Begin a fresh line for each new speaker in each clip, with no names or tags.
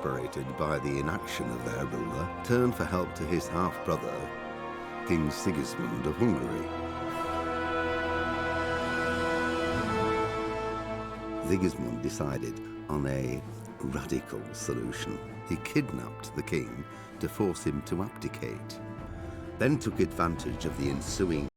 exasperated by the inaction of their ruler, turned for help to his half-brother, King Sigismund of Hungary. Sigismund decided on a radical solution. He kidnapped the king to force him to abdicate, then took advantage of the ensuing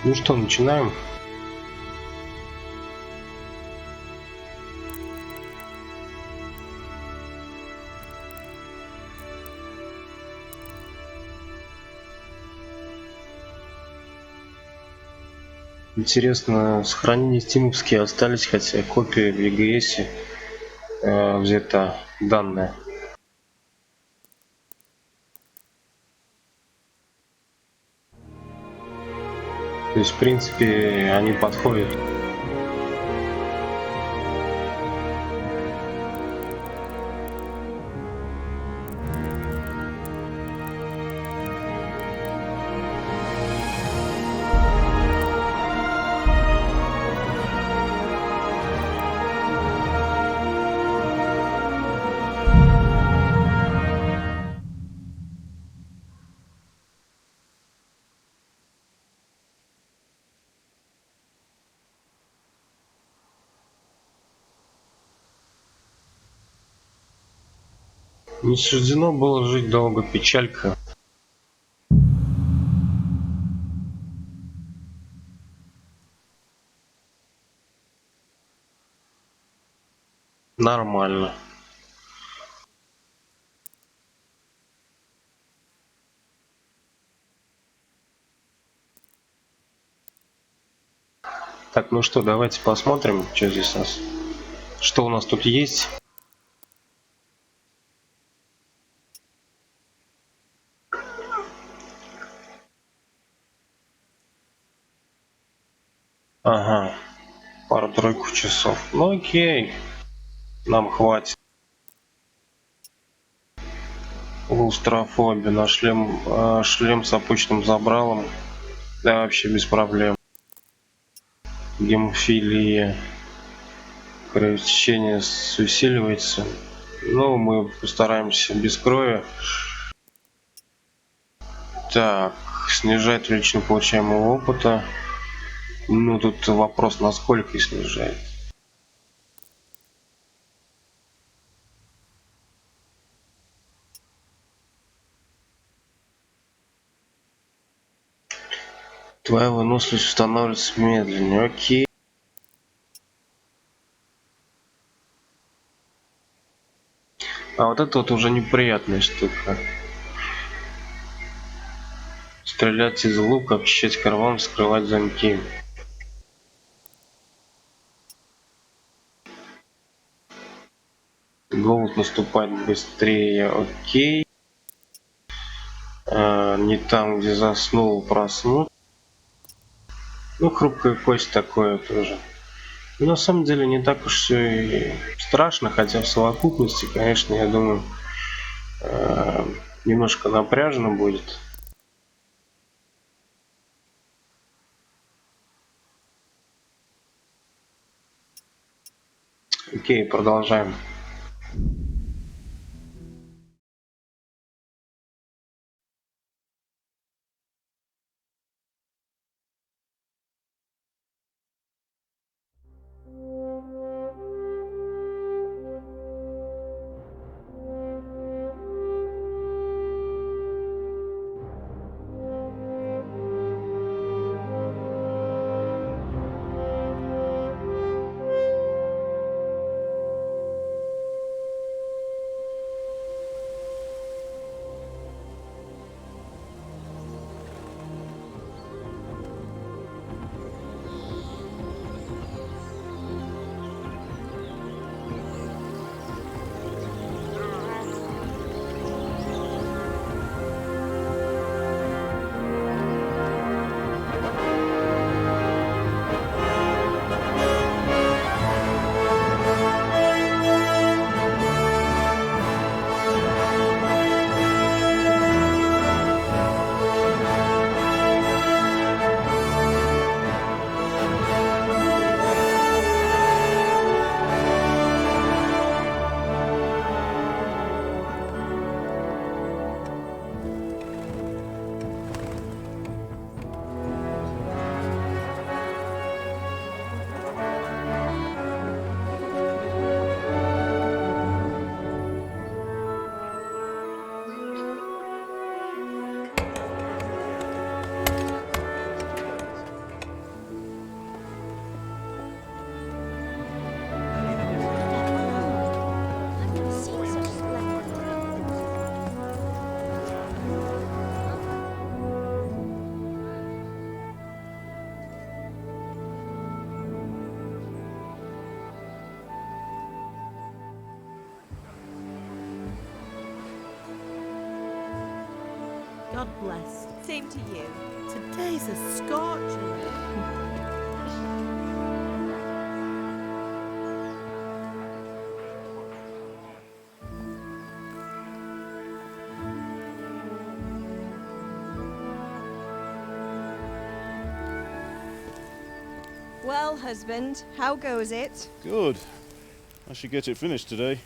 Ну что, начинаем. Интересно, сохранения стимовские остались, хотя копия в EGS взята данная. То есть, в принципе, они подходят. Не суждено было жить долго, печалька. Нормально. Так, ну что, давайте посмотрим, что здесь у нас. Что у нас тут есть. Ага, пару-тройку часов. Ну окей, нам хватит. Клаустрофобия, на шлем с опущенным забралом. Да, вообще без проблем. Гемофилия. Кровотечение усиливается. Ну, мы постараемся без крови. Так, снижает лично получаемого опыта. Ну, тут вопрос, насколько и снижает. Твоя выносливость устанавливается медленнее. Окей. А вот это вот уже неприятная штука. Стрелять из лука, обчищать карман, вскрывать замки. Голод наступать быстрее. Окей. Не там, где заснул, проснут. Ну, хрупкая кость такое тоже. Но на самом деле не так уж все и страшно, хотя в совокупности, конечно, я думаю, э, немножко напряжно будет. Окей, продолжаем.
God bless. Same to you. Today's a scorcher.
Well, husband, how goes it?
Good. I should get it finished today.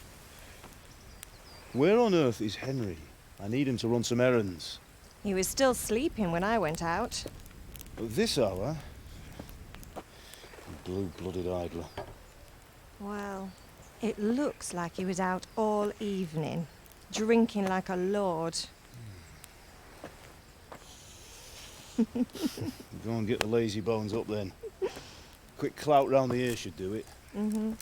Where on earth is Henry? I need him to run some errands.
He was still sleeping when I went out.
At this hour? Blue-blooded idler.
Well, it looks like he was out all evening, drinking like a lord.
Go and get the lazy bones up then. Quick clout round the ear should do it.
Mm-hmm.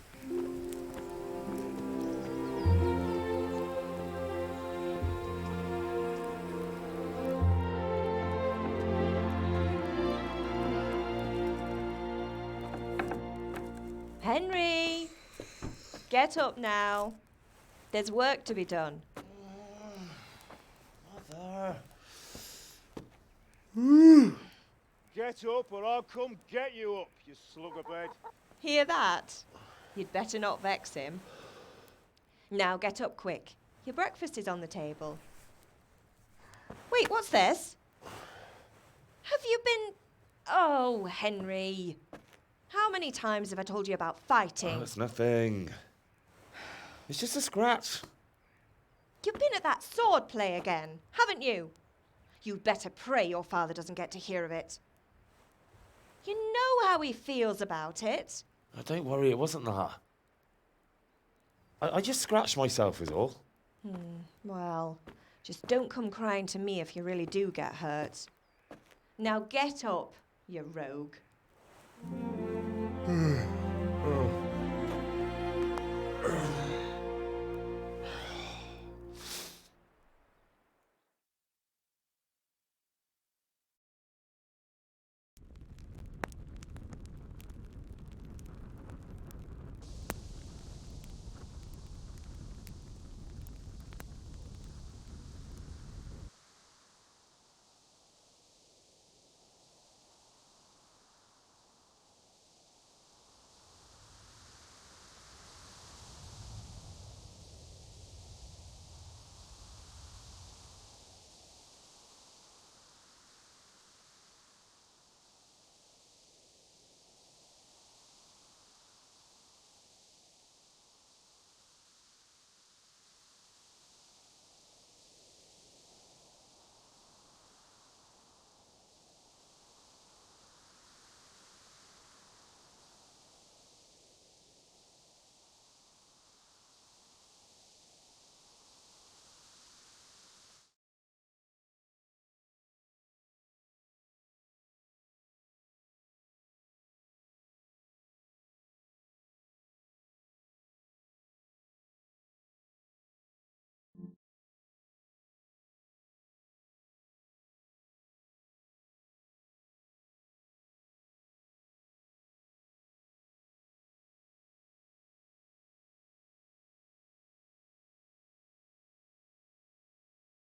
Henry! Get up now. There's work to be done.
Mother. Get up or I'll come get you up, you slugabed.
Hear that? You'd better not vex him. Now get up quick. Your breakfast is on the table. Wait, what's this? Have you been... Oh, Henry. How many times have I told you about fighting?
Oh, it's nothing. It's just a scratch.
You've been at that sword play again, haven't you? You'd better pray your father doesn't get to hear of it. You know how he feels about it.
Oh, don't worry, it wasn't that. I just scratched myself is all.
Well, just don't come crying to me if you really do get hurt. Now get up, you rogue.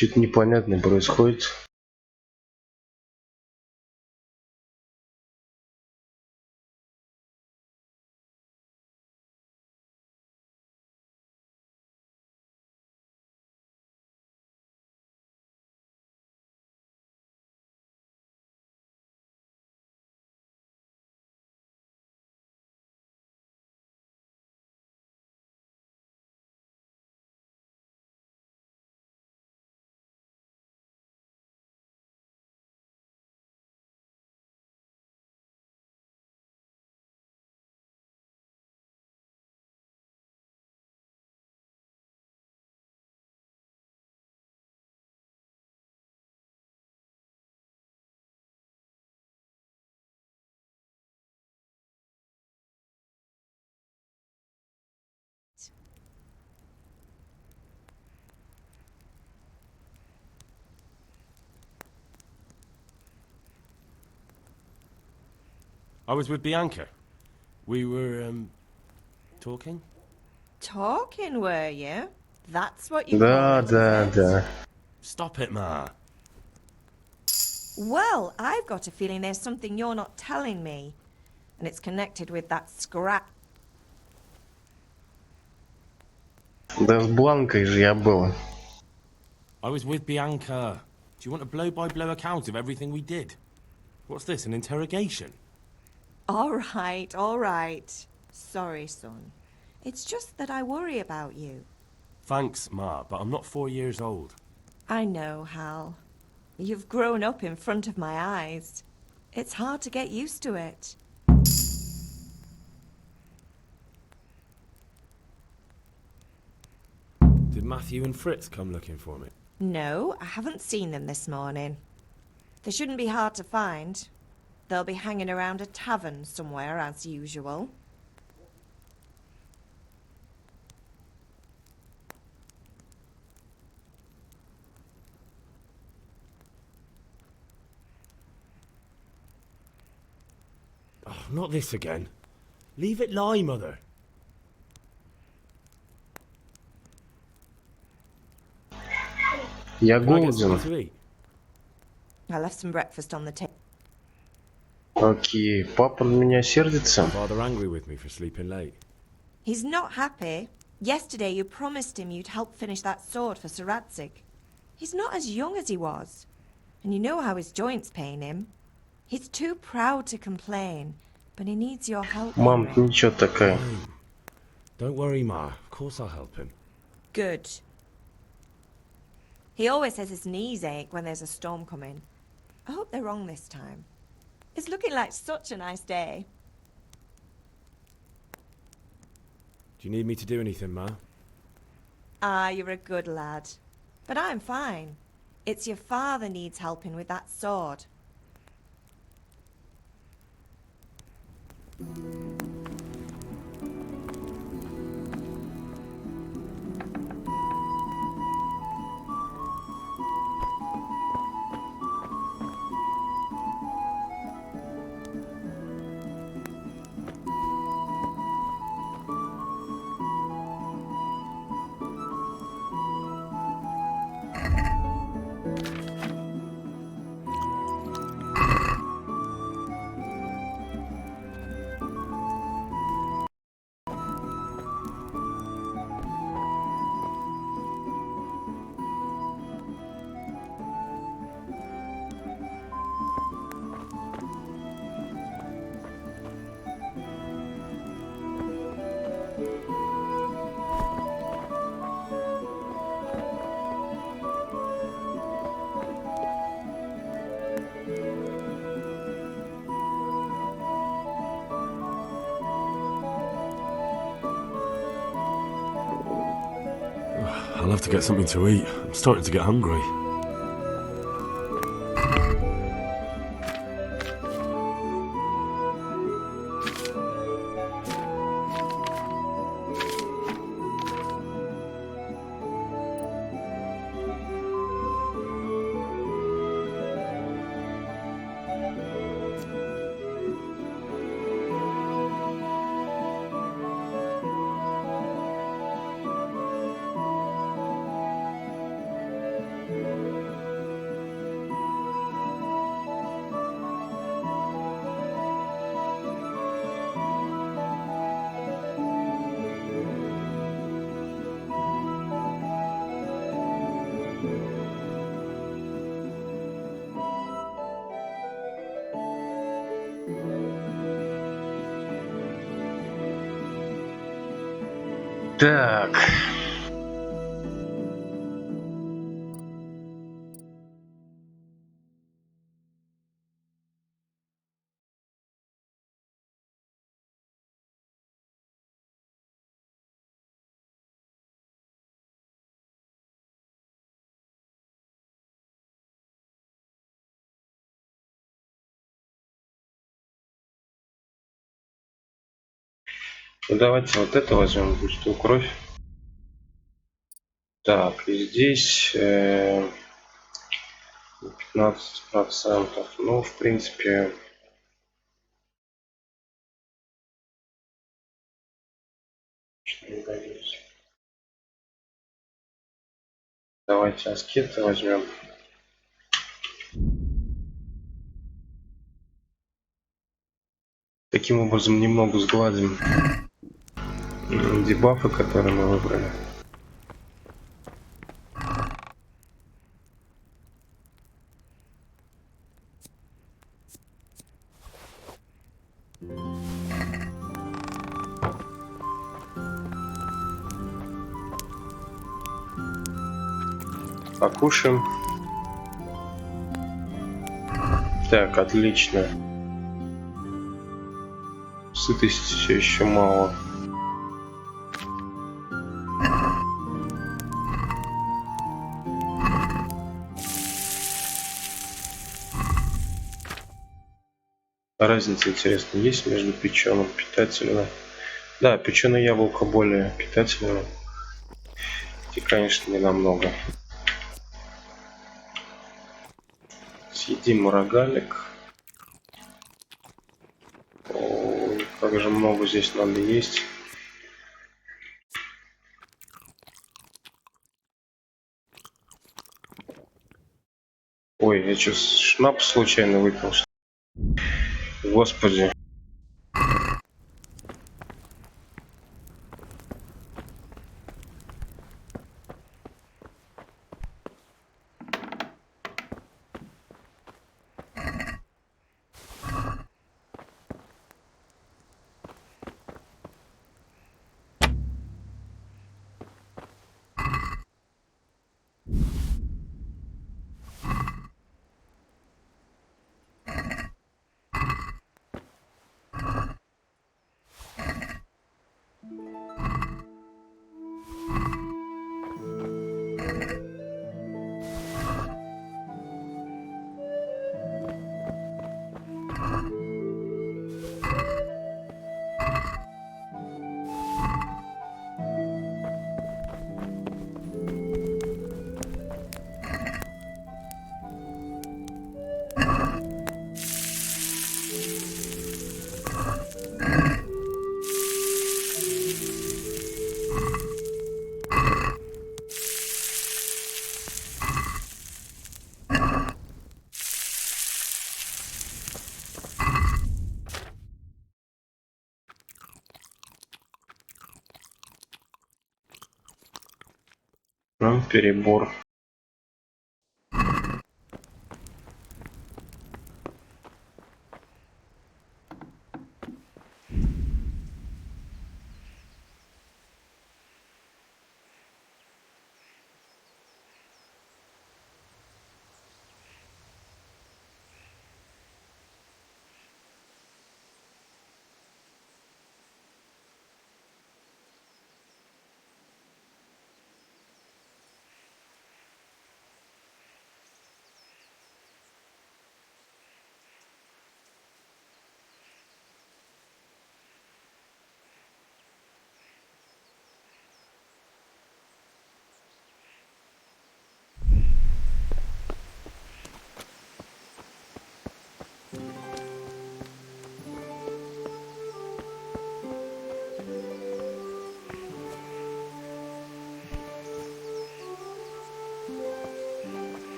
Что-то непонятное происходит.
I was with Bianca. We were, talking?
Talking, were you? That's what you
Да,
call it,
да,
is it?
да.
Stop it, Ma.
Well, I've got a feeling there's something you're not telling me. And it's connected with that scrap.
Да с Бланкой же я был.
I was with Bianca. Do you want a blow-by-blow account of everything we did? What's this, an interrogation?
All right. Sorry, son. It's just that I worry about you.
Thanks, Ma, but I'm not 4 years old.
I know, Hal. You've grown up in front of my eyes. It's hard to get used to it.
Did Matthew and Fritz come looking for me?
No, I haven't seen them this morning. They shouldn't be hard to find. They'll be hanging around a tavern somewhere, as usual.
Oh, not this again. Leave it lie, Mother.
Я
Can I get something
голоден.
to eat?
I left some breakfast on the table.
Окей, папа на меня сердится.
Father angry with me for sleeping late.
He's not happy. Yesterday you promised him you'd help finish that sword for Sir Radzig. He's not as young as he was. And you know how his joints pain him. He's too proud to complain, but he needs your help.
Мам,
Henry.
ты ничего такая.
Don't worry, Ma. Of course I'll help him.
Good. He always says his knees ache when there's a storm coming. I hope they're wrong this time. It's looking like such a nice day.
Do you need me to do anything, Ma?
Ah, you're a good lad. But I'm fine. It's your father needs helping with that sword.
I'll have to get something to eat. I'm starting to get hungry.
Так. Ну, давайте вот это возьмем, густую кровь. Так, и здесь 15%. Ну, в принципе, что не годится. Давайте аскеты возьмем. Таким образом немного сгладим дебафы, которые мы выбрали. Покушаем. Так, отлично. Сытости все еще мало. Разница, интересно, есть между печеным и питательным? Да, печеное яблоко более питательное. И, конечно, не намного. Съедим рогалик. О, как же много здесь надо есть. Ой, я что, шнапс случайно выпил? Господи. Ну, перебор.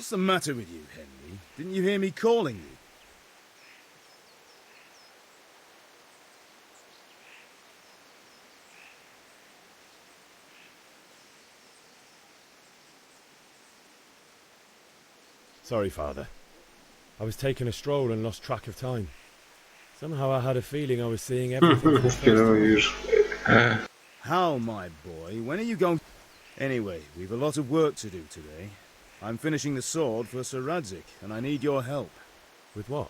What's the matter with you, Henry? Didn't you hear me calling you?
Sorry, Father. I was taking a stroll and lost track of time. Somehow I had a feeling I was seeing everything for the first time.
Hal, my boy, when are you going? Anyway, we've a lot of work to do today. I'm finishing the sword for Sir Radzig, and I need your help.
With what?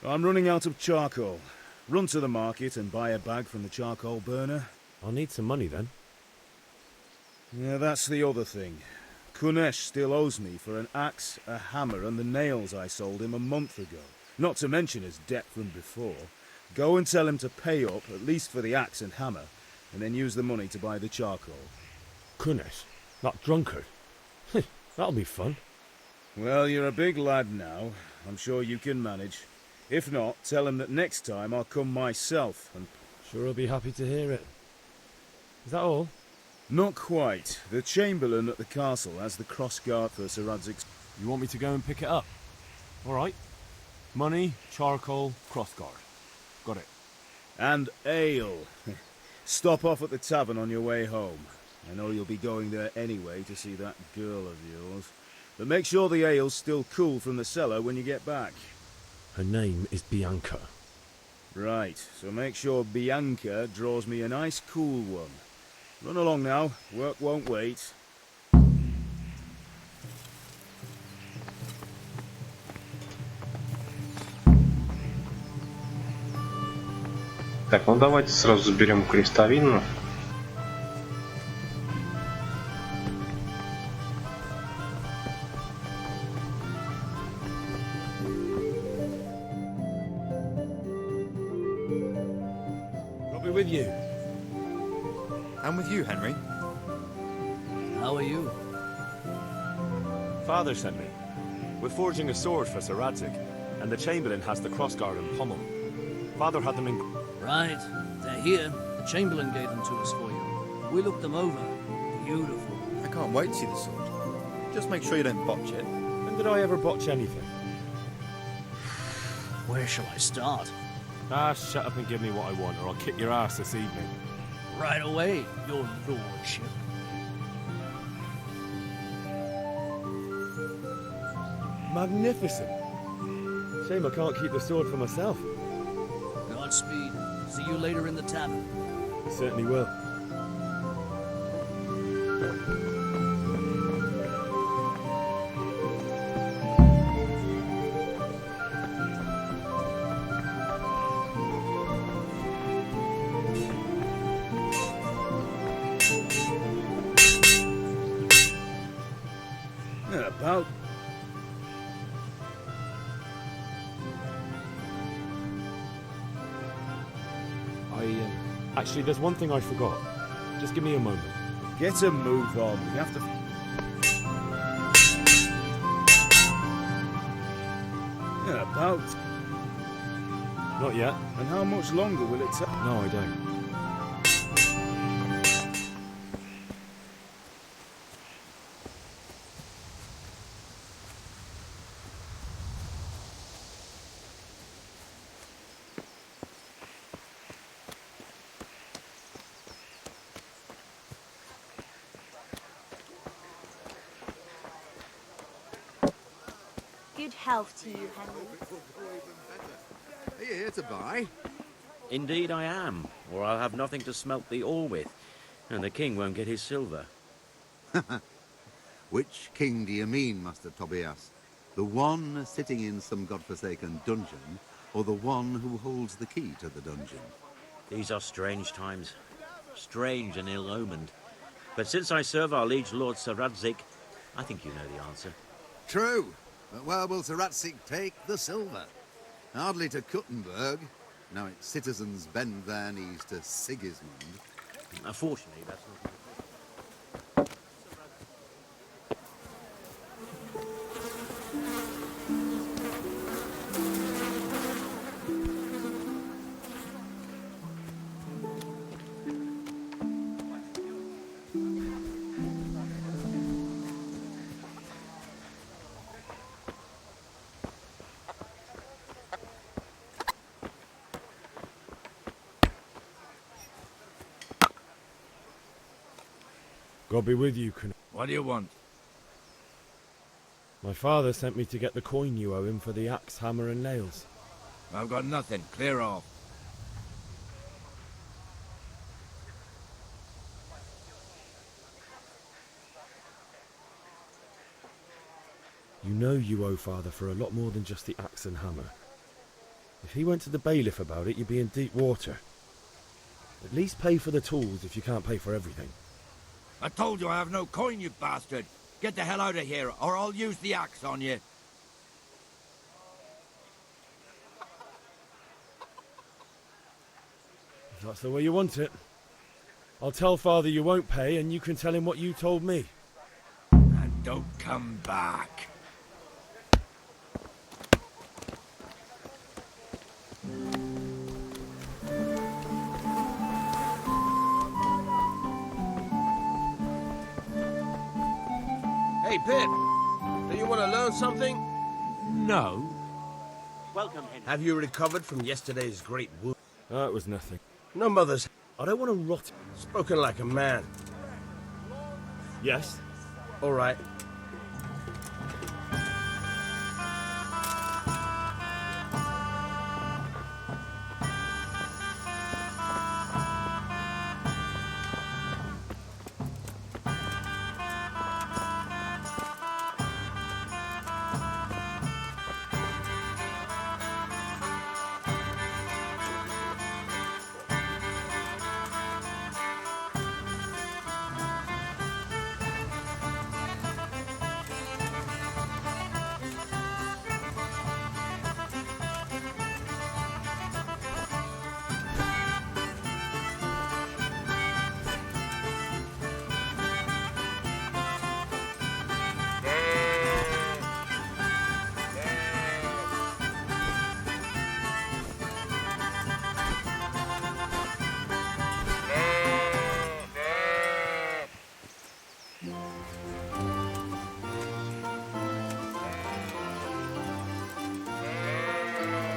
I'm running out of charcoal. Run to the market and buy a bag from the charcoal burner.
I'll need some money then.
Yeah, that's the other thing. Kunesh still owes me for an axe, a hammer, and the nails I sold him a month ago. Not to mention his debt from before. Go and tell him to pay up, at least for the axe and hammer, and then use the money to buy the charcoal.
Kunesh? That drunkard? That'll be fun.
Well, you're a big lad now. I'm sure you can manage. If not, tell him that next time I'll come myself and...
Sure I'll be happy to hear it. Is that all?
Not quite. The Chamberlain at the castle has the crossguard for Sir Radzig's...
You want me to go and pick it up? All right. Money, charcoal, crossguard. Got it.
And ale. Stop off at the tavern on your way home. I know you'll be going there anyway to see that girl of yours. But make sure the ale's still cool from the cellar when you get back.
Her name is Bianca.
Right, so make sure Bianca draws me a nice cool one. Run along now, work won't wait.
Так, ну давайте сразу заберем крестовину.
Got me with you.
I'm with you, Henry.
How are you?
Father sent me. We're forging a sword for Sir Radzig, and the Chamberlain has the crossguard and pommel. Father had them in...
Right, they're here. The Chamberlain gave them to us for you. We looked them over. Beautiful.
I can't wait to see the sword. Just make sure you don't botch it.
When did I ever botch anything?
Where shall I start?
Ah, shut up and give me what I want, or I'll kick your ass this evening.
Right away, your lordship.
Magnificent. Shame I can't keep the sword for myself.
Godspeed. See you later in the tavern.
I certainly will.
About...
Actually, there's one thing I forgot. Just give me a moment.
Get a move on. We have to... Yeah, about...
Not yet.
And how much longer will it take?
No, I don't.
Good health to you, Henry.
Are you here to buy?
Indeed I am, or I'll have nothing to smelt the ore with, and the king won't get his silver.
Which king do you mean, Master Tobias? The one sitting in some godforsaken dungeon, or the one who holds the key to the dungeon?
These are strange times, strange and ill-omened. But since I serve our liege lord Sir Radzig, I think you know the answer.
True, but where will Sir Radzig take the silver? Hardly to Kuttenberg. Now its citizens bend their knees to Sigismund.
Unfortunately, that's not...
God be with you, Kunal.
What do you want?
My father sent me to get the coin you owe him for the axe, hammer and nails.
I've got nothing. Clear off.
You know you owe father for a lot more than just the axe and hammer. If he went to the bailiff about it, you'd be in deep water. At least pay for the tools if you can't pay for everything.
I told you I have no coin, you bastard. Get the hell out of here, or I'll use the axe on you.
If that's the way you want it. I'll tell father you won't pay, and you can tell him what you told me.
And don't come back.
Hey, Pip. Do you want to learn something?
No. Welcome, Henry.
Have you recovered from yesterday's great wound?
That was nothing.
No, mothers.
I don't want to rot.
Spoken like a man.
Yes?
All right.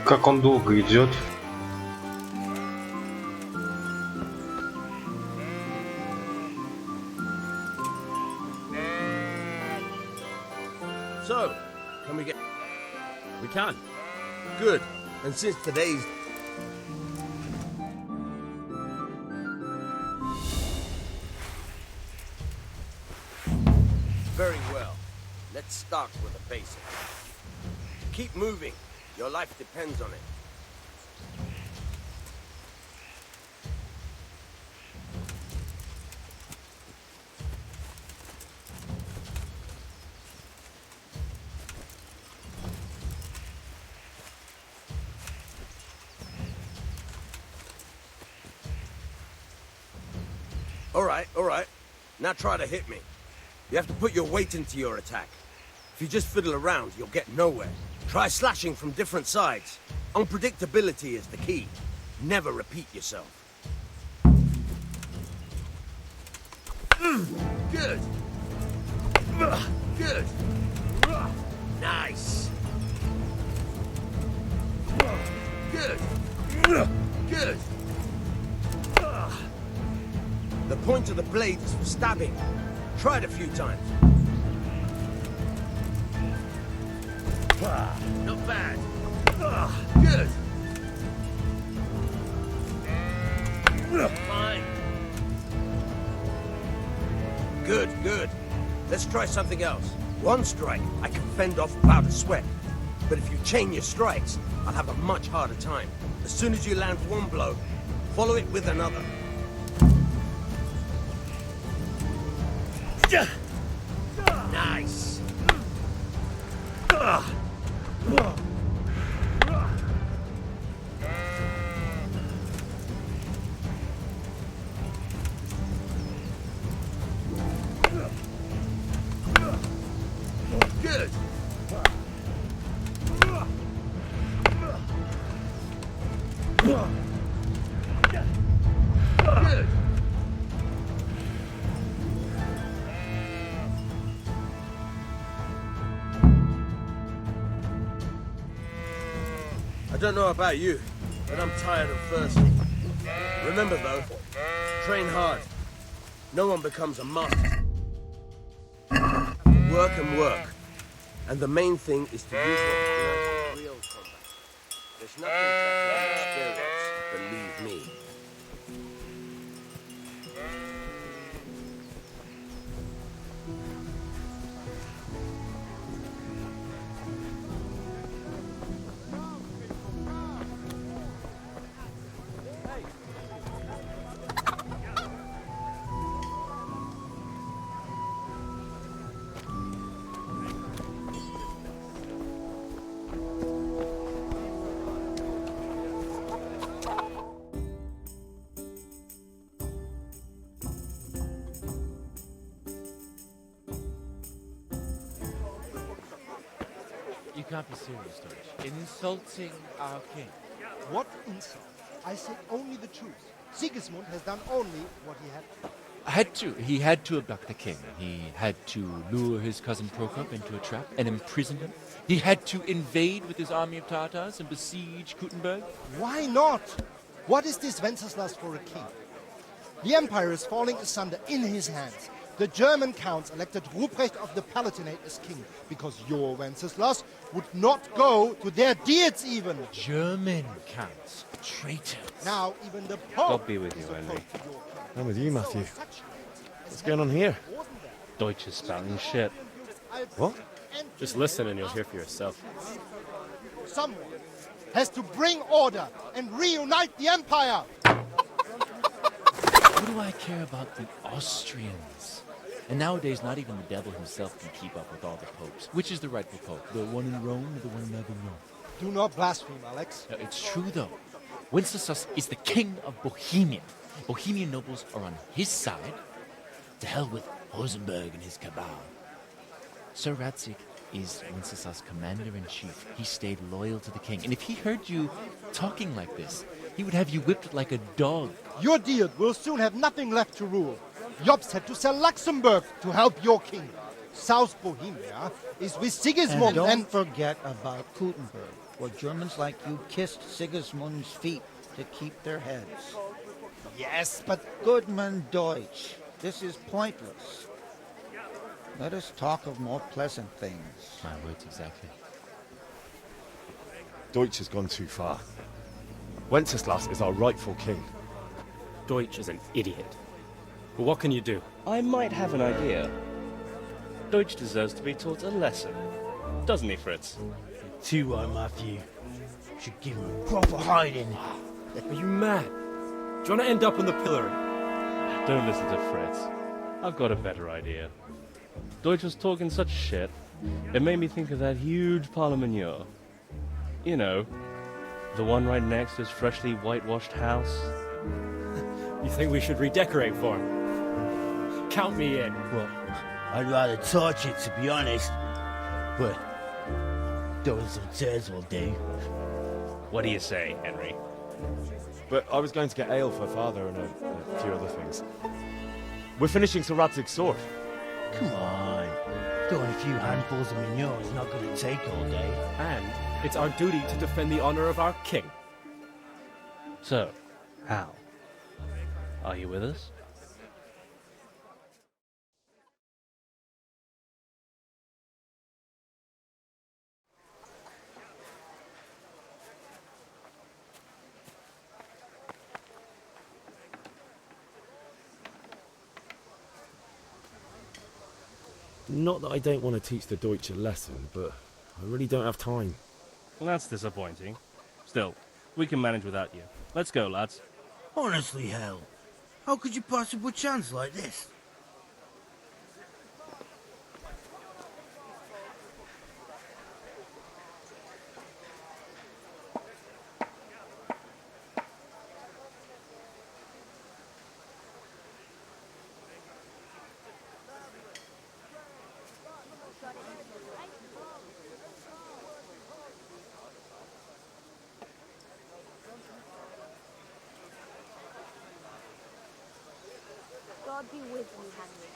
Как он долго идет.
So, can we get...
We can.
Good. And since today's... Very well. Let's start with the basics. Keep moving. Your life depends on it. All right. Now try to hit me. You have to put your weight into your attack. If you just fiddle around, you'll get nowhere. Try slashing from different sides. Unpredictability is the key. Never repeat yourself. Good. Good. Nice. Good. Good. The point of the blade is for stabbing. Try it a few times. Not bad. Good. Fine. Good. Let's try something else. One strike, I can fend off without a sweat. But if you chain your strikes, I'll have a much harder time. As soon as you land one blow, follow it with another. Nice. Good. Good. I don't know about you, but I'm tired and thirsty. Remember though, train hard. No one becomes a master. work and work. And the main thing is to use what we know real combat. There's nothing better than experience, believe me.
You can't be serious, Deutsch. Insulting our king.
What insult? I said only the truth. Sigismund has done only what he had to.
He had to abduct the king. He had to lure his cousin Prokop into a trap and imprison him. He had to invade with his army of Tatars and besiege Kuttenberg.
Why not? What is this Wenceslas for a king? The empire is falling asunder in his hands. The German counts elected Ruprecht of the Palatinate as king because your Wenceslas would not go to their deeds even.
German counts. Traitors.
Now even the Pope
God be with you, Henry. I'm with you, Matthew. What's going on here?
Deutsch is spouting shit.
What?
Just listen and you'll hear for yourself.
Someone has to bring order and reunite the empire.
What do I care about the Austrians? And nowadays, not even the devil himself can keep up with all the popes. Which is the rightful pope? The one in Rome or the one in Avignon?
Do not blaspheme, Alex.
No, it's true, though. Wenceslas is the king of Bohemia. Bohemian nobles are on his side. To hell with Rosenberg and his cabal. Sir Radzik is Wenceslas' commander-in-chief. He stayed loyal to the king. And if he heard you talking like this, he would have you whipped like a dog.
Your deal will soon have nothing left to rule. Jobst had to sell Luxembourg to help your king. South Bohemia is with Sigismund
and don't forget about Kuttenberg, where Germans like you kissed Sigismund's feet to keep their heads.
Yes, but...
Goodman Deutsch, this is pointless. Let us talk of more pleasant things.
My words exactly.
Deutsch has gone too far. Wenceslas is our rightful king.
Deutsch is an idiot. But what can you do? I might have an idea. Deutsch deserves to be taught a lesson. Doesn't he, Fritz?
Too right, Matthew. Should give him a proper hiding.
Are you mad? Do you want to end up on the pillory? Don't listen to Fritz. I've got a better idea. Deutsch was talking such shit, it made me think of that huge parliament. You know, the one right next to his freshly whitewashed house.
You think we should redecorate for him? Count me in.
Well, I'd rather torch it, to be honest. But those hotels will do.
What do you say, Henry?
But I was going to get ale for Father and a few other things. We're finishing Sir Radzig's sword.
Come on. Throwing a few handfuls of manure is not going to take all day.
And it's our duty to defend the honor of our king. So,
how?
Are you with us?
Not that I don't want to teach the Deutsch a lesson, but I really don't have time.
Well, that's disappointing. Still, we can manage without you. Let's go, lads.
Honestly, hell. How could you possibly chance like this?
God be with you, Henry.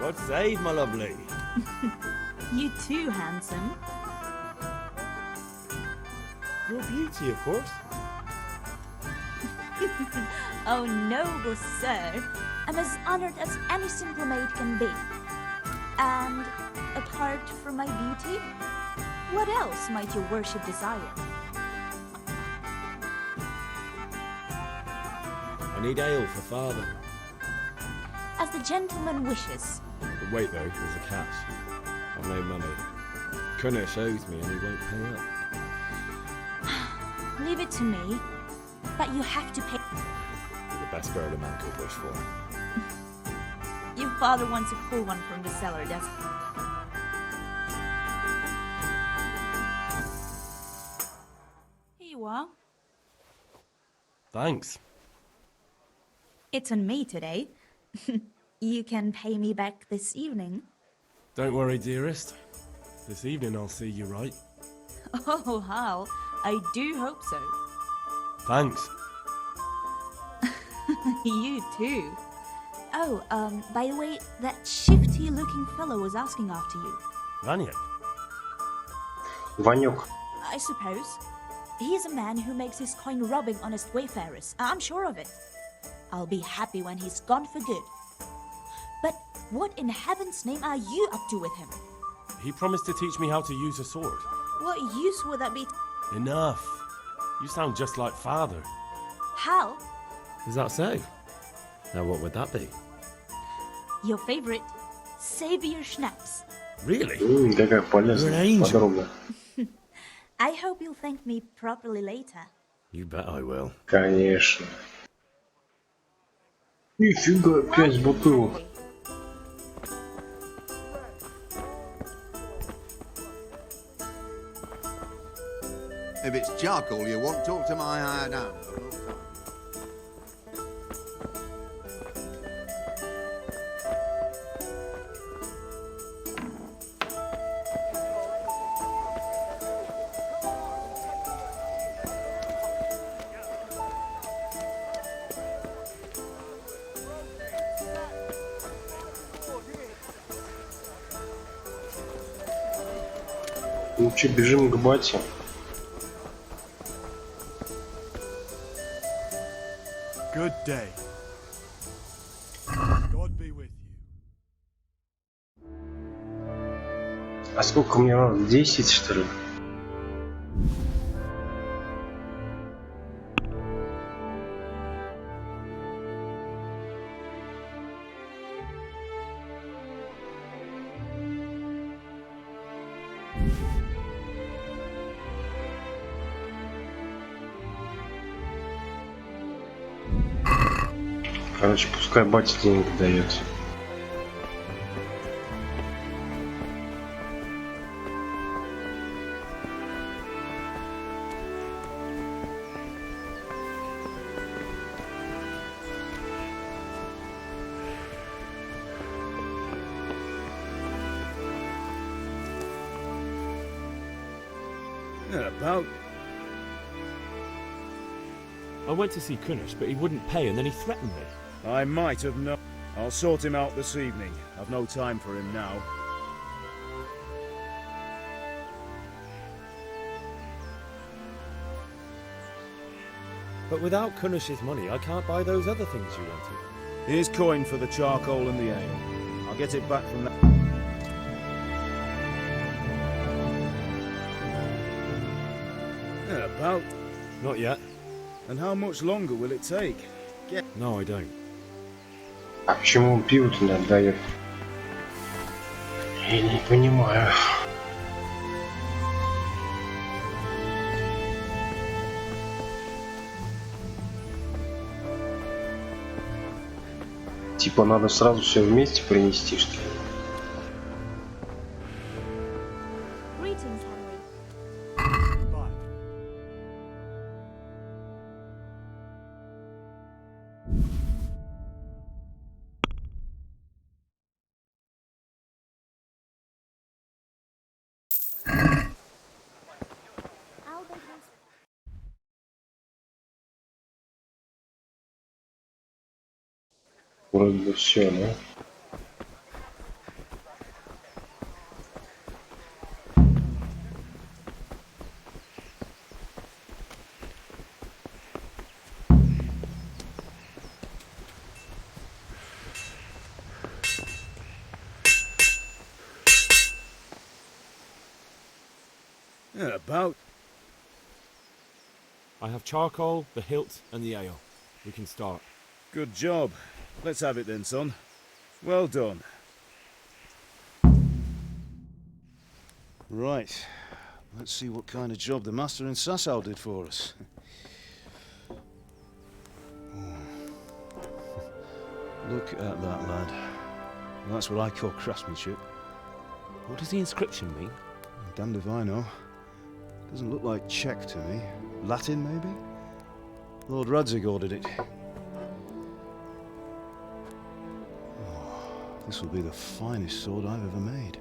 God save my lovely.
You too, handsome.
Your beauty, of course.
Oh, noble sir. I'm as honored as any simple maid can be. And apart from my beauty, what else might your worship desire?
I need ale for father.
As the gentleman wishes.
But wait though, there's a catch. I've no money. Kunnish owes me and he won't pay up.
Leave it to me, but you have to pay.
You're the best girl a man could wish for.
Your father wants to pull one from the cellar, doesn't he? Here you are.
Thanks.
It's on me today. You can pay me back this evening.
Don't worry, dearest. This evening I'll see you right.
Oh, Hal, I do hope so.
Thanks.
You too. Oh, by the way, that shifty-looking fellow was asking after you.
Vanya.
Ванюк.
I suppose. He is a man who makes his coin robbing honest wayfarers. I'm sure of it. I'll be happy when he's gone for good. But what in heaven's name are you up to with him?
He promised to teach me how to use a sword.
What use would that be?
Enough. You sound just like father.
Hal?
Is that so? Now what would that be?
Your favorite, Savior Schnapps.
Really?
Какая полезная. Подробно.
I hope you'll thank me properly later.
You bet I will.
Конечно. Нифига, 5 бутылок.
If it's charcoal you want, talk to my hired hand.
Ну че, бежим к бате.
Good day. God be with you.
А сколько мне надо? 10, что ли? Короче, пускай батя денег дает.
About.
I went to see Kunnish, but he wouldn't pay and then he threatened me.
I might have known. I'll sort him out this evening. I've no time for him now.
But without Kunnish's money, I can't buy those other things you wanted.
Here's coin for the charcoal and the ale. I'll get it back from that. About.
Not yet.
And how much longer will it take?
No, I don't.
А почему он пиво-то не отдает? Я не понимаю. Типа надо сразу все вместе принести, что ли?
Greetings, Henry.
Вроде бы все, да?
Yeah, about.
I have charcoal, the hilt, and the ale. We can start.
Good job. Let's have it then, son. Well done. Right. Let's see what kind of job the master in Sasau did for us. Look at that, lad. Well, that's what I call craftsmanship.
What does the inscription mean?
Damned if I know. Doesn't look like Czech to me. Latin, maybe? Lord Radzig ordered it. Oh, this will be the finest sword I've ever made.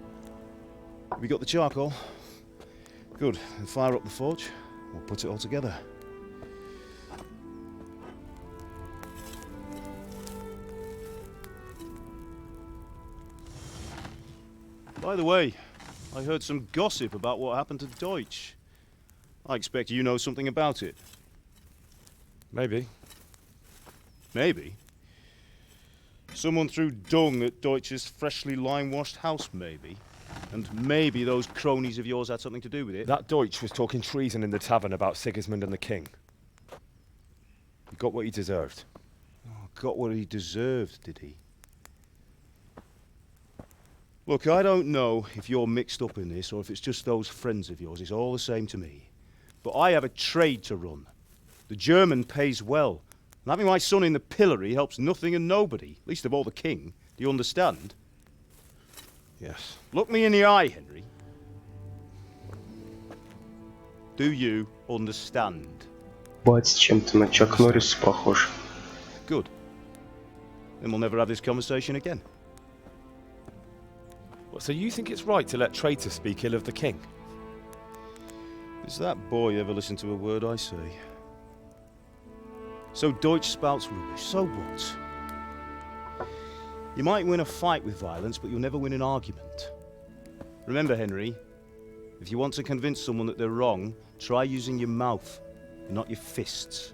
Have you got the charcoal? Good. Then fire up the forge. We'll put it all together. By the way, I heard some gossip about what happened to Deutsch. I expect you know something about it.
Maybe.
Maybe? Someone threw dung at Deutsch's freshly lime-washed house, maybe? And maybe those cronies of yours had something to do with it?
That Deutsch was talking treason in the tavern about Sigismund and the king. He got what he deserved.
Oh, got what he deserved, did he? Look, I don't know if you're mixed up in this or if it's just those friends of yours. It's all the same to me. But I have a trade to run. The German pays well. And having my son in the pillory helps nothing and nobody, least of all the king. Do you understand?
Yes.
Look me in the eye, Henry. Do you understand?
Бать, чем-то на Чак Норрис похож.
Good. Then we'll never have this conversation again.
So you think it's right to let traitors speak ill of the king?
Does that boy ever listen to a word I say? So Deutsch spouts rubbish, so what? You might win a fight with violence, but you'll never win an argument. Remember, Henry, if you want to convince someone that they're wrong, try using your mouth, and not your fists.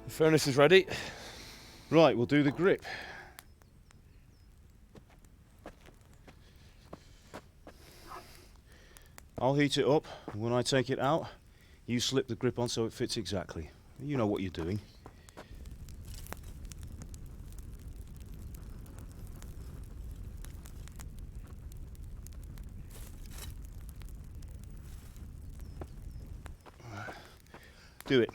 The furnace is ready.
Right, we'll do the grip. I'll heat it up, and when I take it out, you slip the grip on so it fits exactly. You know what you're doing. Do it.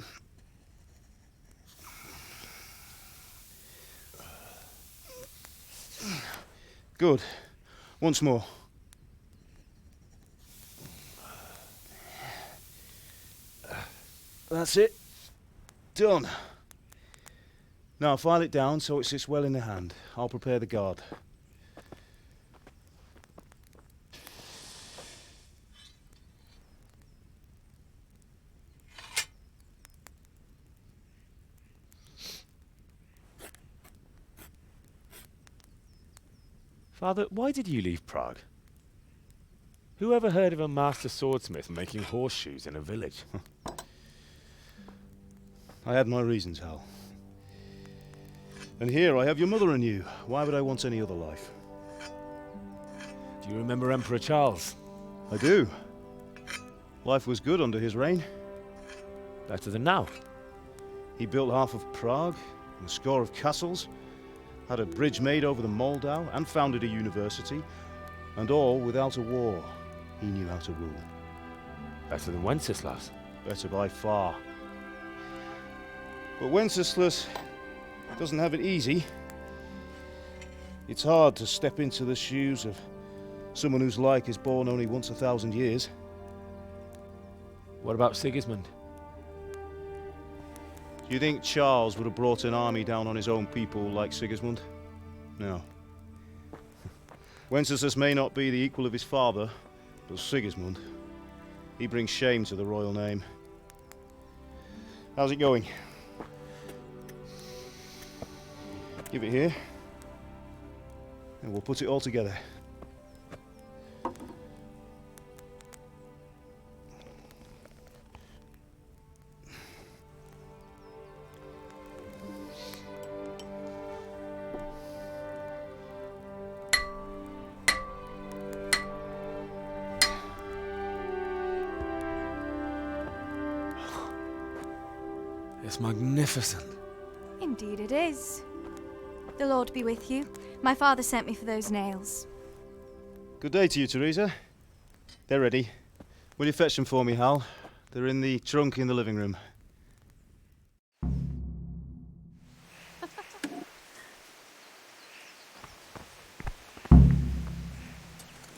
Good. Once more. That's it. Done. Now file it down so it sits well in the hand. I'll prepare the guard.
Father, why did you leave Prague? Who ever heard of a master swordsmith making horseshoes in a village?
I had my reasons, Hal. And here I have your mother and you. Why would I want any other life?
Do you remember Emperor Charles?
I do. Life was good under his reign.
Better than now.
He built half of Prague, and a score of castles, had a bridge made over the Moldau, and founded a university, and all without a war. He knew how to rule.
Better than Wenceslas.
Better by far. But Wenceslas doesn't have it easy. It's hard to step into the shoes of someone whose like is born only once 1,000 years.
What about Sigismund?
Do you think Charles would have brought an army down on his own people like Sigismund? No. Wenceslas may not be the equal of his father, but Sigismund, he brings shame to the royal name. How's it going? Give it here, and we'll put it all together.
It's magnificent.
Indeed it is. The Lord be with you. My father sent me for those nails.
Good day to you, Teresa. They're ready. Will you fetch them for me, Hal? They're in the trunk in the living room.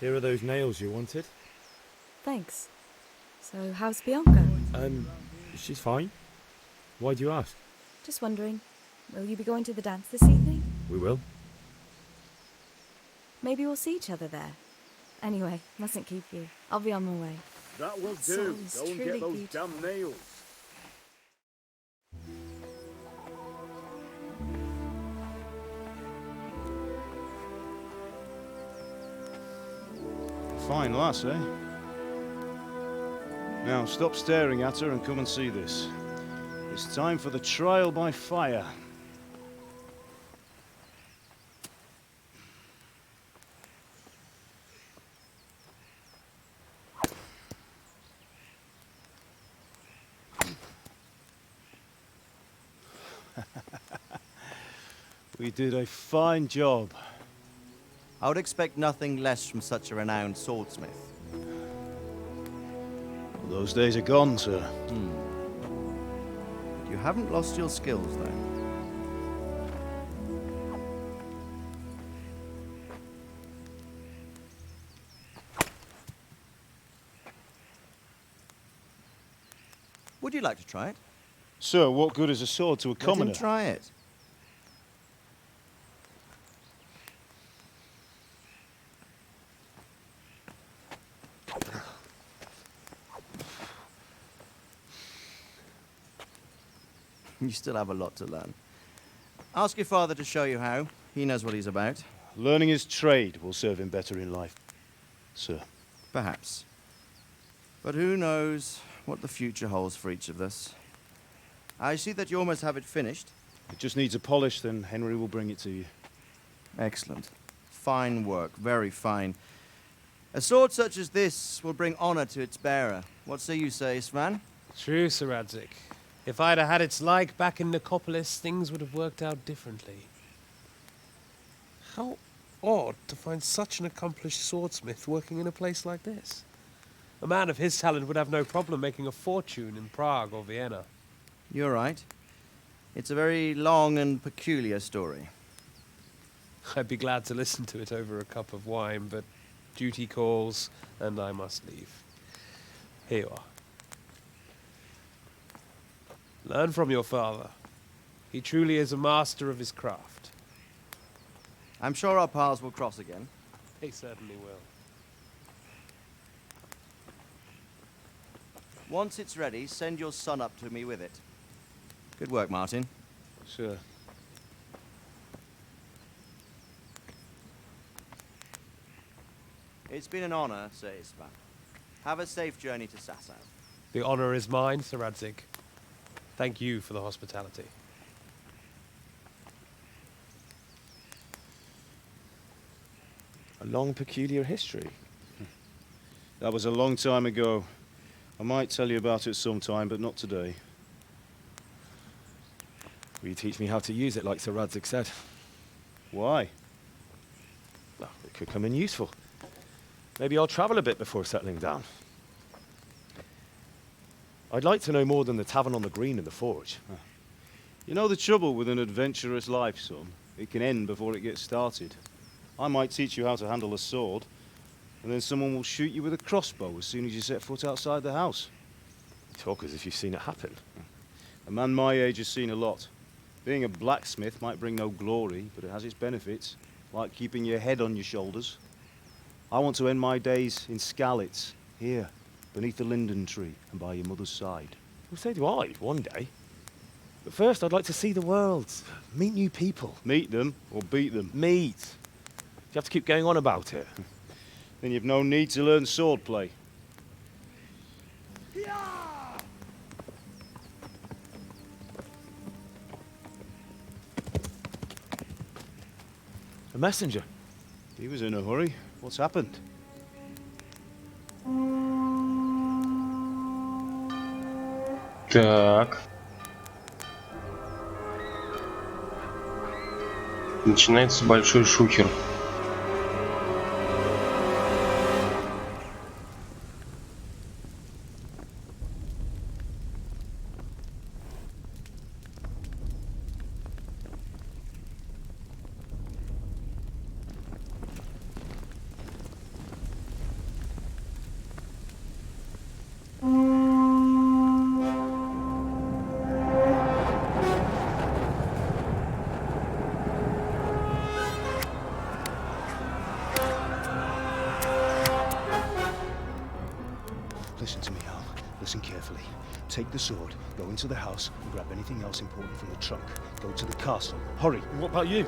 Here are those nails you wanted.
Thanks. So, how's Bianca?
She's fine. Why do you ask?
Just wondering, will you be going to the dance this evening?
We will.
Maybe we'll see each other there. Anyway, mustn't keep you. I'll be on my way.
That will
That
do.
sounds
Go and
truly
get those
beautiful.
damn nails. Fine lass, eh? Now stop staring at her and come and see this. It's time for the trial by fire. We did a fine job.
I would expect nothing less from such a renowned swordsmith.
Well, those days are gone, sir.
You haven't lost your skills, though. Would you like to try it?
Sir, what good is a sword to a commoner?
Let him try it. You still have a lot to learn. Ask your father to show you how. He knows what he's about.
Learning his trade will serve him better in life, sir.
Perhaps. But who knows what the future holds for each of us. I see that you almost have it finished.
It just needs a polish, then Henry will bring it to you.
Excellent. Fine work, very fine. A sword such as this will bring honor to its bearer. What say you, Svan?
True, Sir Radzik. If I'd have had its like back in Nicopolis, things would have worked out differently. How odd to find such an accomplished swordsmith working in a place like this. A man of his talent would have no problem making a fortune in Prague or Vienna.
You're right. It's a very long and peculiar story.
I'd be glad to listen to it over a cup of wine, but duty calls, and I must leave. Here you are. Learn from your father. He truly is a master of his craft.
I'm sure our paths will cross again.
He certainly will.
Once it's ready, send your son up to me with it. Good work, Martin.
Sure.
It's been an honor, Sir Isvan. Have a safe journey to Sasau.
The honor is mine, Sir Radzik. Thank you for the hospitality.
A long, peculiar history.
That was a long time ago. I might tell you about it sometime, but not today.
Will you teach me how to use it, like Sir Radzik said?
Why?
Well, it could come in useful. Maybe I'll travel a bit before settling down. I'd like to know more than the tavern on the green and the forge.
You know the trouble with an adventurous life, son? It can end before it gets started. I might teach you how to handle a sword, and then someone will shoot you with a crossbow as soon as you set foot outside the house.
You talk as if you've seen it happen.
A man my age has seen a lot. Being a blacksmith might bring no glory, but it has its benefits, like keeping your head on your shoulders. I want to end my days in Skalitz, here, beneath the linden tree and by your mother's side.
Well, so do I, one day. But first, I'd like to see the world, meet new people.
Meet them or beat them?
Meet. You have to keep going on about it.
Then you've no need to learn swordplay.
A messenger.
He was in a hurry. What's happened?
Так. Начинается большой шухер.
Listen to me, Al. Listen carefully. Take the sword, go into the house, and grab anything else important from the trunk. Go to the castle. Hurry!
What about you?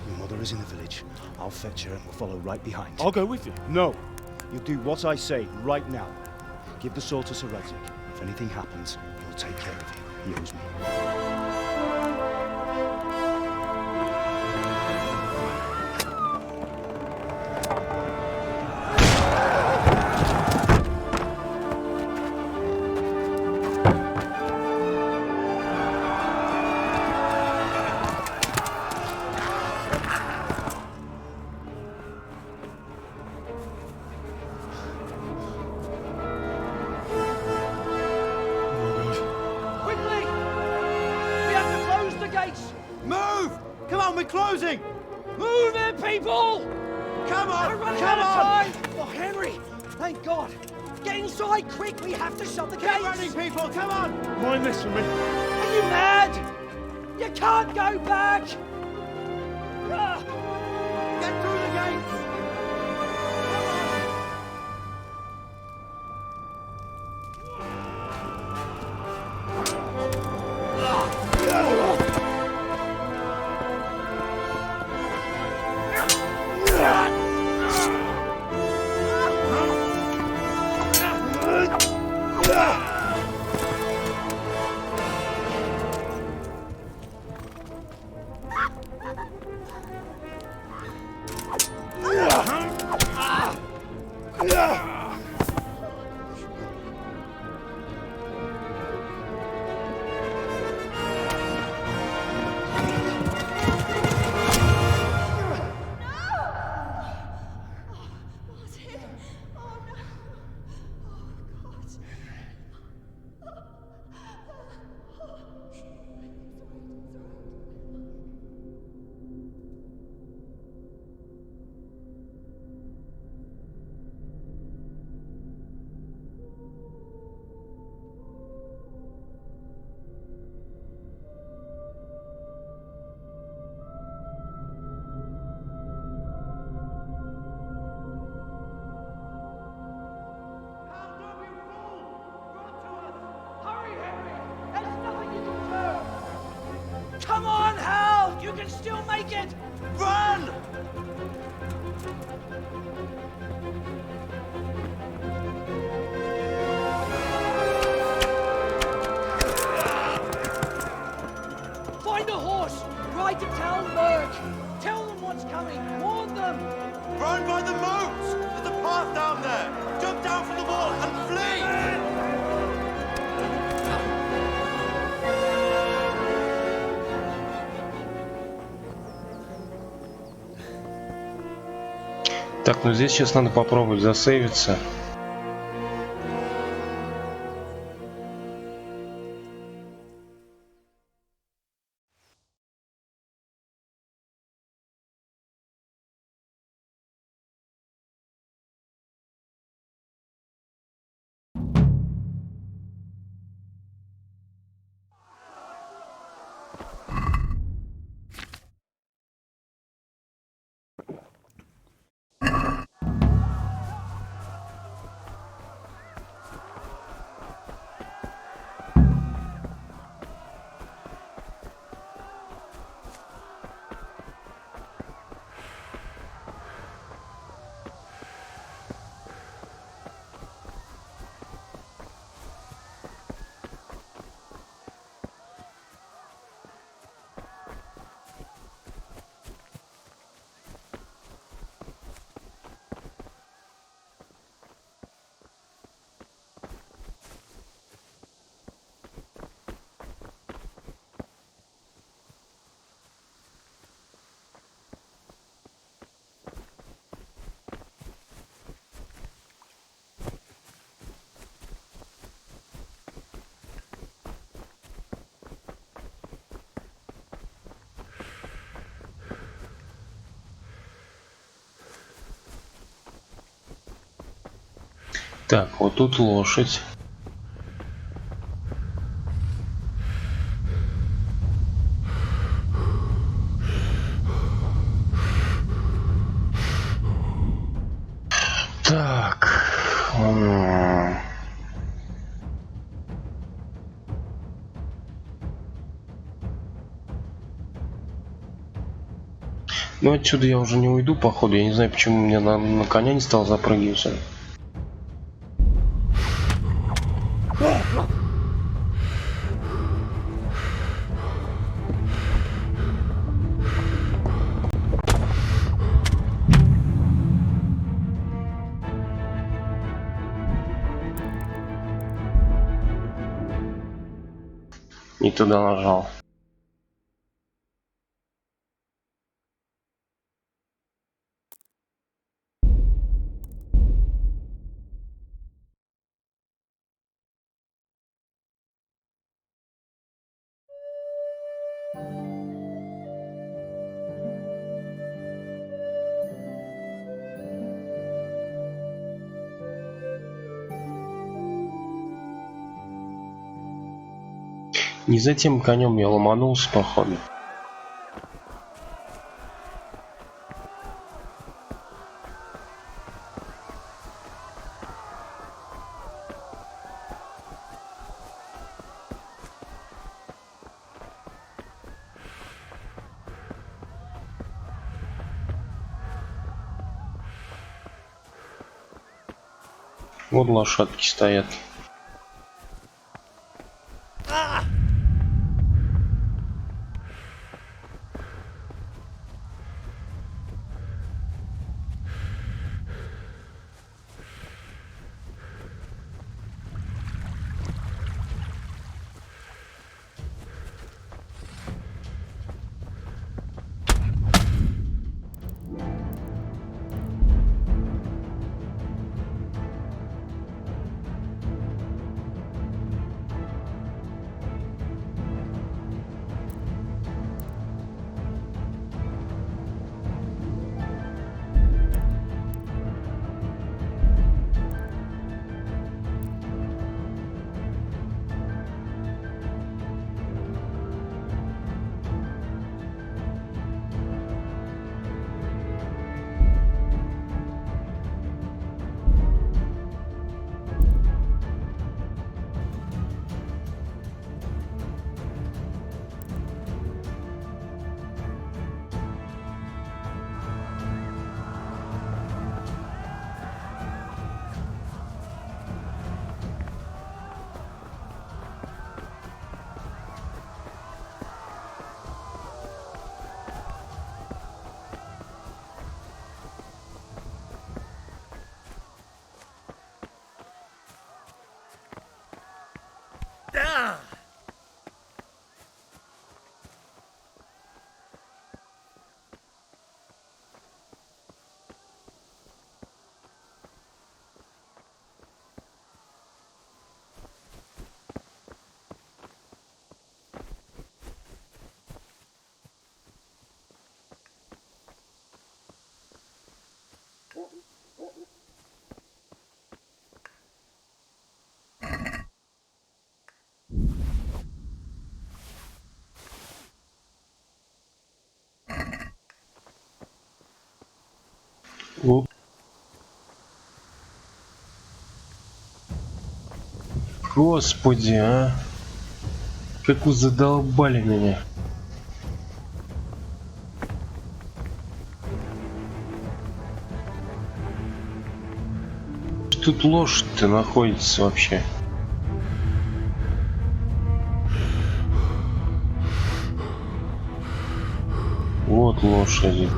Your mother is in the village. I'll fetch her and we'll follow right behind.
I'll go with you.
No! You'll do what I say right now. Give the sword to Sir Radzik. If anything happens, he'll take care of you. He owes me.
Move! Come on, we're closing!
Move it, people!
Come on!
We're running
Come
out
on!
of time! Oh, Henry! Thank God! Get inside, quick! We have to shut the
Get
gates!
running, people! Come on!
Mind this for me.
Are you mad? You can't go back! Ah.
Get through the gates!
Come on, Hal! You can still make it!
Run!
Find a horse! Ride to Talmberg! Tell them what's coming! Warn them!
Run by the moats! There's a path down there! Jump down from the wall and flee!
Так, ну здесь сейчас надо попробовать засейвиться. Так, вот тут лошадь. Так. Ну отсюда я уже не уйду, походу. Я не знаю, почему мне на коня не стал запрыгиваться. Не туда нажал. Не за тем конем я ломанулся, походу. Вот лошадки стоят. Оп. Господи, а! Как вы задолбали меня! Тут лошадь-то находится вообще. Вот лошади.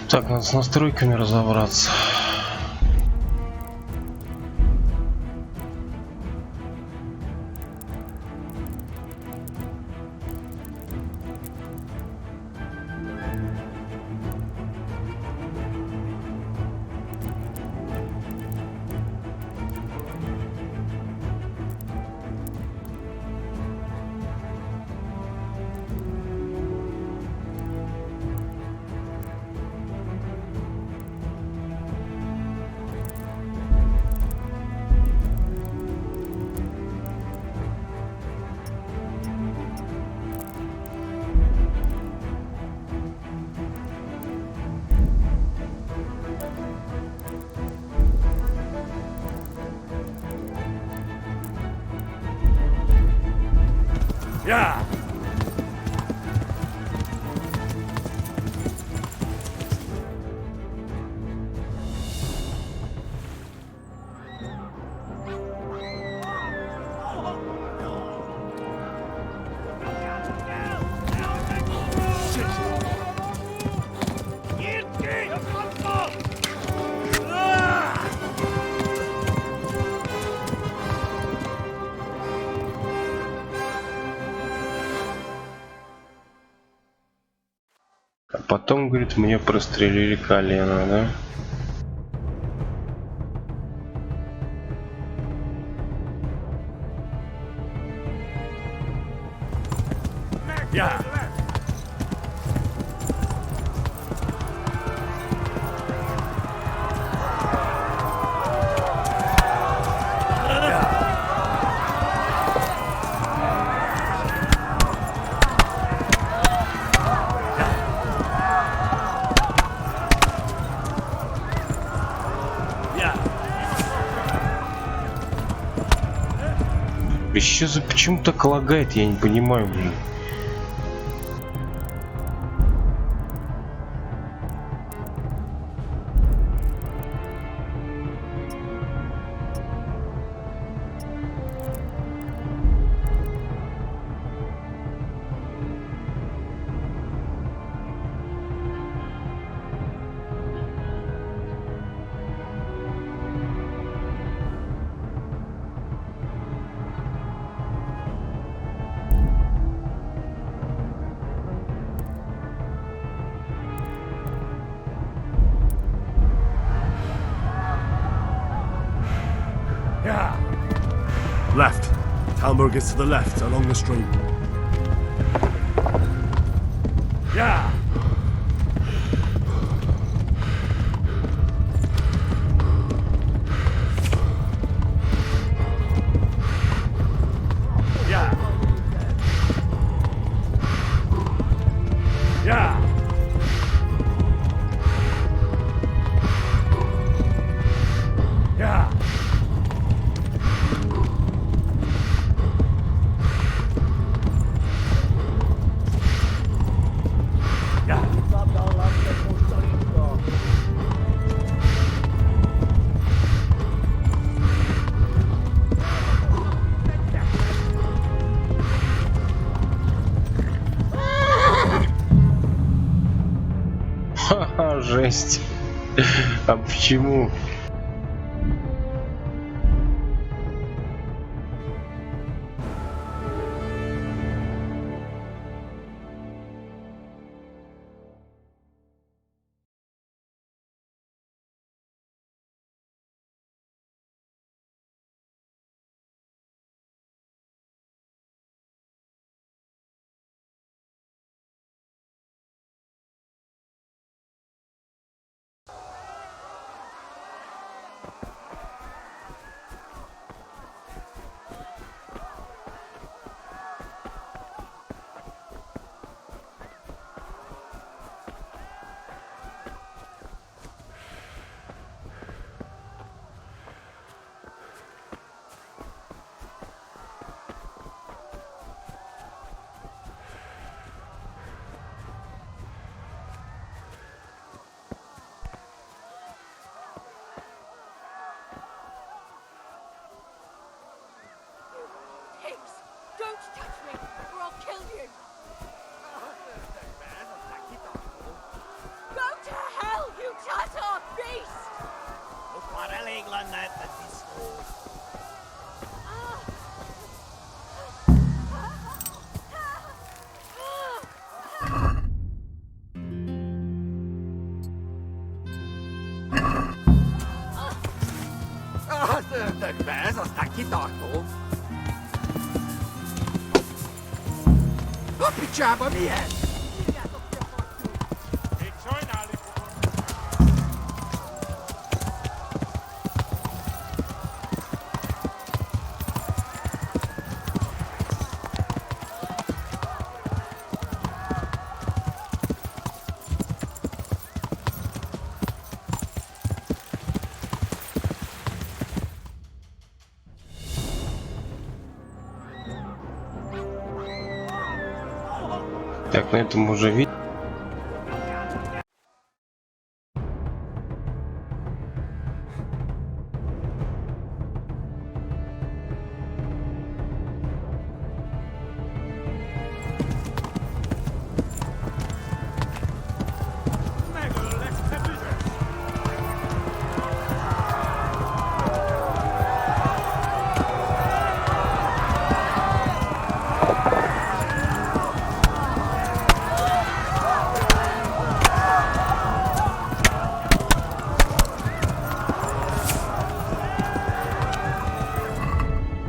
Так, надо с настройками разобраться.
Yeah!
А потом, говорит, мне прострелили колено, да?
Yeah!
Почему так лагает, я не понимаю, блин.
Left. Talmberg is to the left, along the stream.
Yeah! Yeah! Yeah! Yeah!
Ха-ха, жесть. А почему?
touch me, or I'll kill you! Go to hell, you Tatar beast!
Picciava mihez!
Так, на этом уже видно.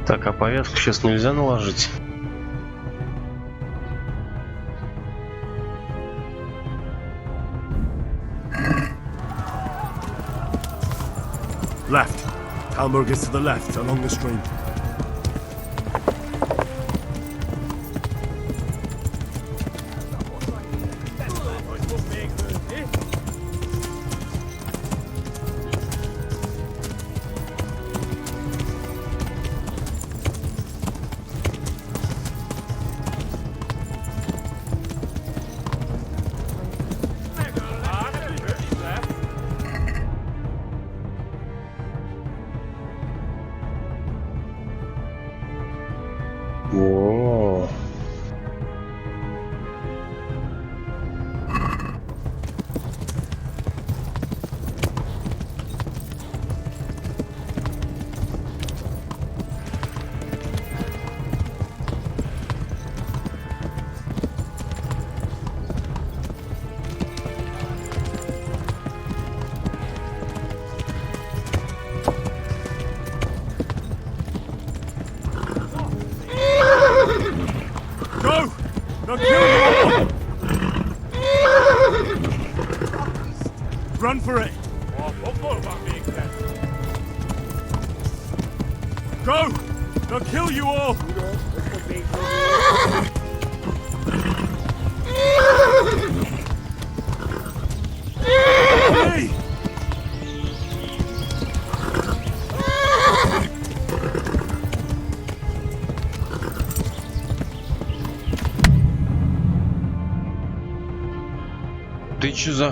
Так, а повязку сейчас нельзя наложить?
Left. Talmberg is to the left, along the stream.
О.
Go! They'll kill you all! Run for it! Go! They'll kill you all! Hey!
Ты чё за...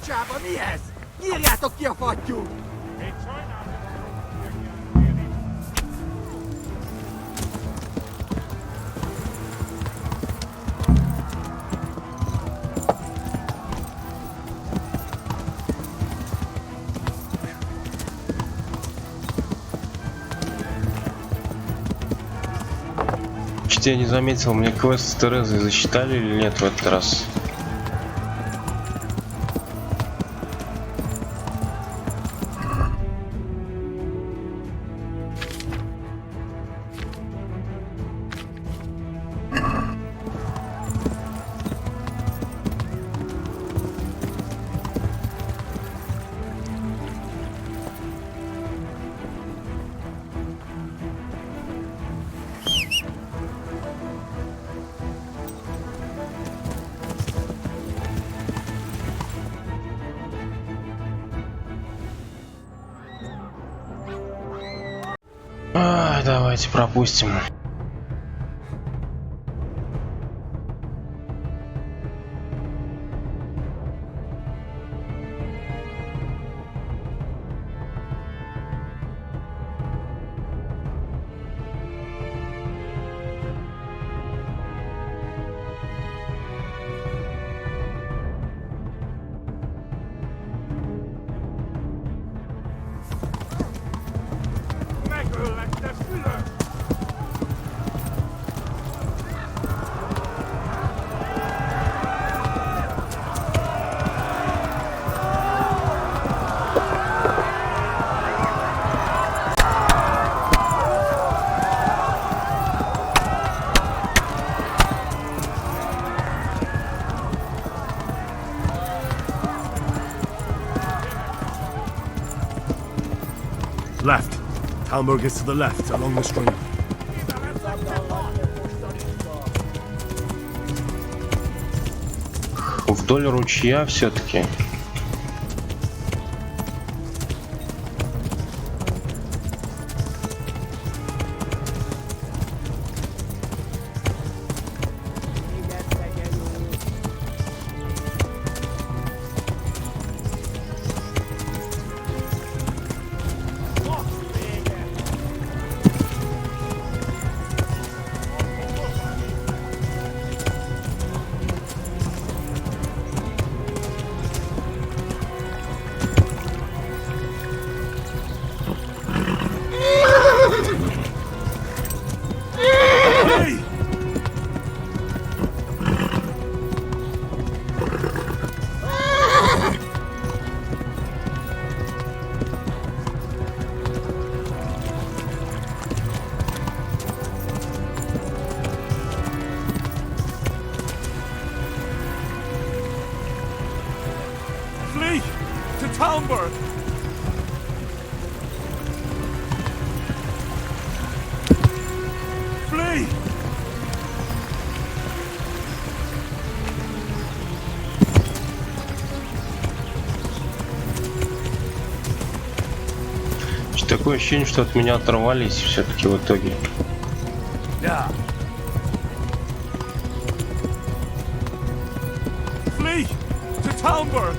Picsába mi ez? Nyírjátok ki a fattyút!
Кстати, я не заметил, мне квест с Терезой засчитали или нет в этот раз? Давайте пропустим.
Left. Talmberg is to the left, along the stream.
Вдоль ручья все-таки.
Flee to Talmberg! Flee!
Такое ощущение, что от меня оторвались все-таки в итоге.
Yeah. Flee to Talmberg!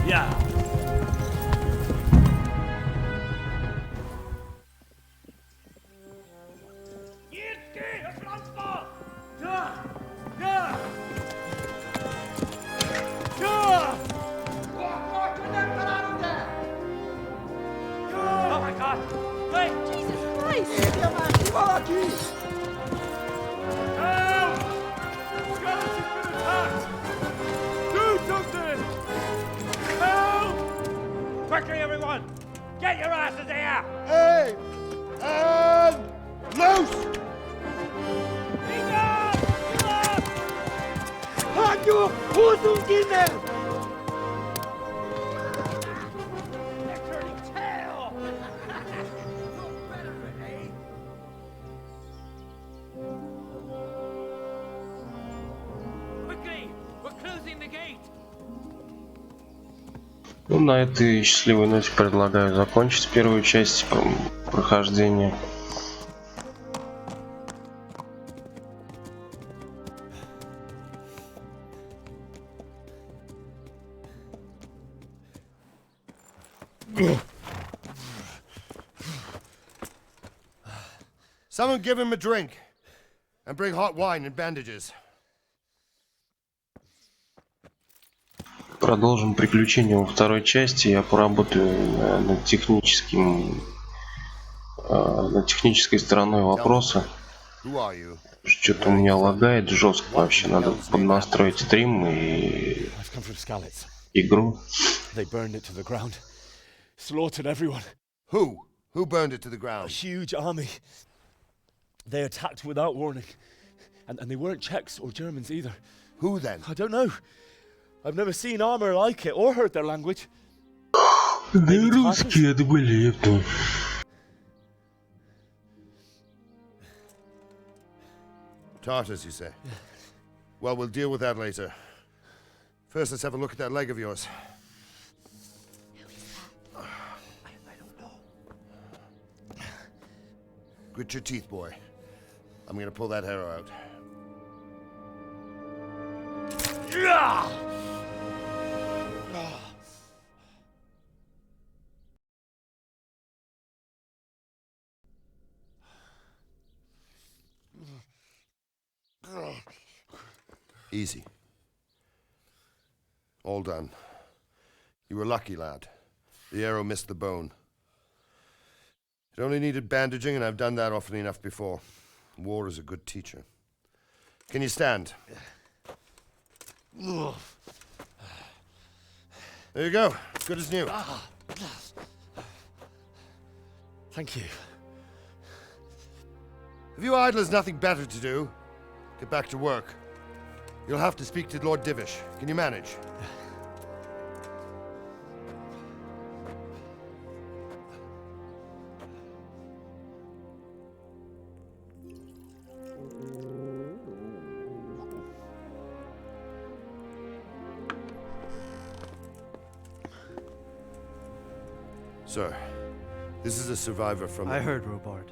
Yeah.
Oh my God! Wait! Jesus Christ!
Help! Skeleton's been attacked! Do something! Help!
Quickly, everyone! Get your asses here!
Hey! And loose!
Halt your Hosen in there! They're turning tail! Quickly! We're closing the gate!
Ну, на этой счастливой ноте предлагаю закончить первую часть прохождения.
Someone give him a drink. And bring hot wine and bandages.
Продолжим приключения во второй части. Я поработаю над технической стороной вопроса. Что-то у меня лагает жестко вообще. Надо поднастроить стрим и игру.
They burned it to the ground. Slaughtered everyone.
Who? Who burned it to the ground?
A huge army. They attacked without warning. And they weren't Czechs or Germans either.
Who then?
I don't know. I've never seen armor like it or heard their language.
Да и русские это были, это.
Tartars, you say? Well, we'll deal with that later. First, let's have a look at that leg of yours.
I don't know.
Grit your teeth, boy. I'm gonna pull that arrow out. Easy. All done. You were lucky, lad. The arrow missed the bone. It only needed bandaging, and I've done that often enough before. War is a good teacher. Can you stand? There you go. Good as new.
Thank you.
Have you idlers nothing better to do? Get back to work. You'll have to speak to Lord Divish. Can you manage? Sir, this is a survivor from...
I heard, Robard.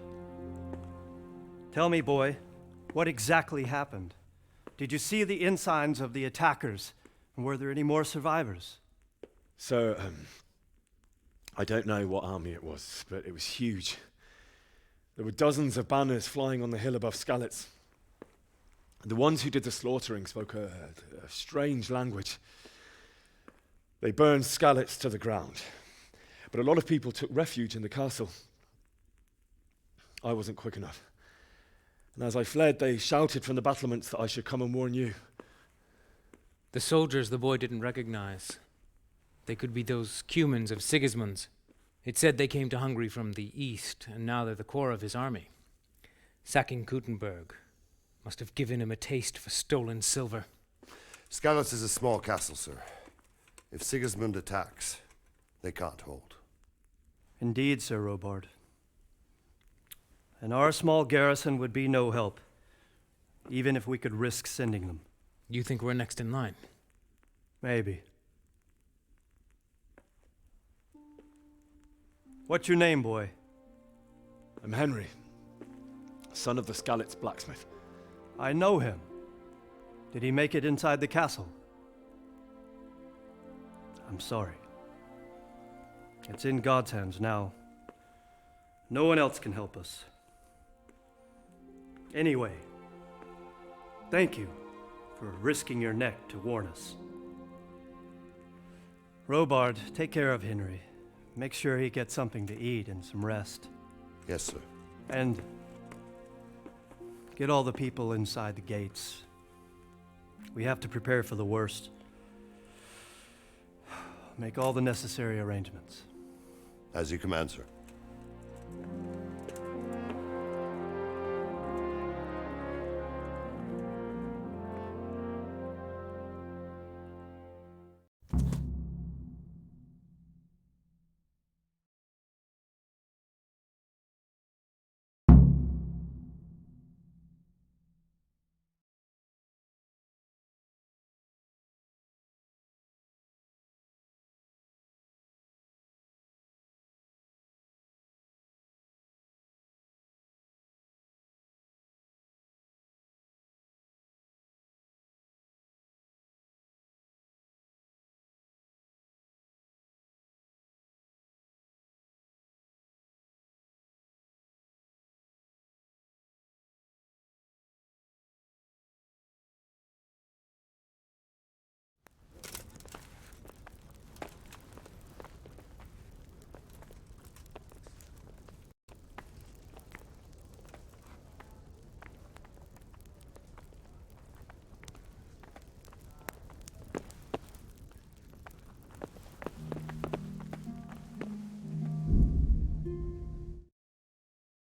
Tell me, boy, what exactly happened? Did you see the ensigns of the attackers? And were there any more survivors?
So, I don't know what army it was, but it was huge. There were dozens of banners flying on the hill above Skalitz. The ones who did the slaughtering spoke a strange language. They burned Skalitz to the ground. But a lot of people took refuge in the castle. I wasn't quick enough. And as I fled, they shouted from the battlements that I should come and warn you.
The soldiers the boy didn't recognize. They could be those Cumans of Sigismund's. It said they came to Hungary from the east, and now they're the core of his army. Sacking Gutenberg must have given him a taste for stolen silver.
Skalitz is a small castle, sir. If Sigismund attacks, they can't hold.
Indeed, Sir Robard. And our small garrison would be no help, even if we could risk sending them.
You think we're next in line?
Maybe. What's your name, boy?
I'm Henry, son of the Skalitz blacksmith.
I know him. Did he make it inside the castle? I'm sorry. It's in God's hands now. No one else can help us. Anyway, thank you for risking your neck to warn us. Robard, take care of Henry. Make sure he gets something to eat and some rest.
Yes, sir.
And get all the people inside the gates. We have to prepare for the worst. Make all the necessary arrangements.
As you command, sir.